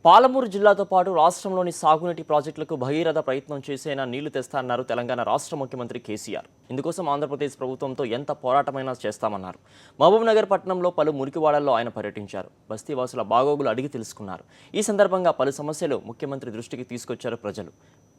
పాలమూరు జిల్లాతో పాటు రాష్ట్రంలోని సాగునీటి ప్రాజెక్టులకు భగీరథ ప్రయత్నం చేసేనా నీళ్లు తెస్తారన్నారు తెలంగాణ రాష్ట్ర ముఖ్యమంత్రి కేసీఆర్. ఇందుకోసం ఆంధ్రప్రదేశ్ ప్రభుత్వంతో ఎంత పోరాటమైనా చేస్తామన్నారు. మహబూబ్నగర్ పట్టణంలో పలు మురికివాడల్లో ఆయన పర్యటించారు. బస్తీవాసుల బాగోగులు అడిగి తెలుసుకున్నారు. ఈ సందర్భంగా పలు సమస్యలు ముఖ్యమంత్రి దృష్టికి తీసుకొచ్చారు ప్రజలు.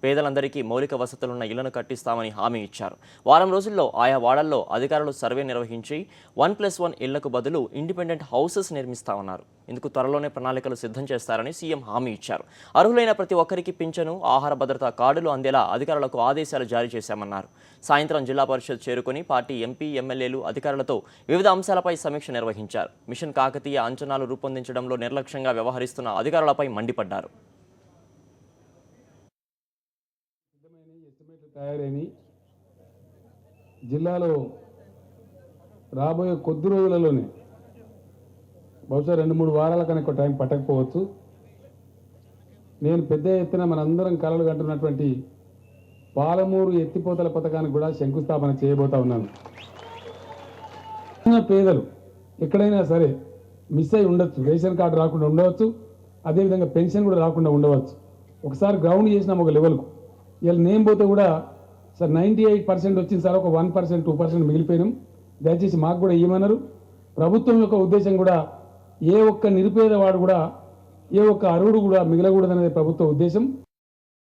పేదలందరికీ మౌలిక వసతులున్న ఇళ్లను కట్టిస్తామని హామీ ఇచ్చారు. వారం రోజుల్లో ఆయా వాడల్లో అధికారులు సర్వే నిర్వహించి 1+1 ఇళ్లకు బదులు ఇండిపెండెంట్ హౌసెస్ నిర్మిస్తామన్నారు. ఇందుకు త్వరలోనే ప్రణాళికలు సిద్ధం చేస్తారని సీఎం హామీ ఇచ్చారు. అర్హులైన ప్రతి ఒక్కరికి పింఛను, ఆహార భద్రతా కార్డులు అందేలా అధికారులకు ఆదేశాలు జారీ చేశామన్నారు. సాయంత్రం జిల్లా పరిషత్ చేరుకుని పార్టీ ఎంపీ, ఎమ్మెల్యేలు అధికారులతో వివిధ అంశాలపై సమీక్ష నిర్వహించారు. మిషన్ కాకతీయ అంచనాలు రూపొందించడంలో నిర్లక్ష్యంగా వ్యవహరిస్తున్న అధికారులపై మండిపడ్డారు. తయారైన జిల్లాలో రాబోయే కొద్ది రోజులలోనే బహుశా 2-3 వారాల కన్నా టైం పట్టకపోవచ్చు. నేను పెద్ద ఎత్తున మనందరం కలలు కంటున్నటువంటి పాలమూరు ఎత్తిపోతల పథకానికి కూడా శంకుస్థాపన చేయబోతా ఉన్నాను. పేదలు ఎక్కడైనా సరే మిస్ అయి ఉండొచ్చు, రేషన్ కార్డు రాకుండా ఉండవచ్చు, అదేవిధంగా పెన్షన్ కూడా రాకుండా ఉండవచ్చు. ఒకసారి గ్రౌండ్ చేసినాం ఒక లెవెల్కు, ఇలా నేమ్ పోతే కూడా సార్ 98% వచ్చింది సార్, ఒక 1%, 2% మిగిలిపోయినాం, దయచేసి మాకు కూడా ఇవ్వమన్నారు. ప్రభుత్వం యొక్క ఉద్దేశం కూడా ఏ ఒక్క నిరుపేదవాడు కూడా, ఏ ఒక్క అర్హుడు కూడా మిగలకూడదనేది ప్రభుత్వ ఉద్దేశం.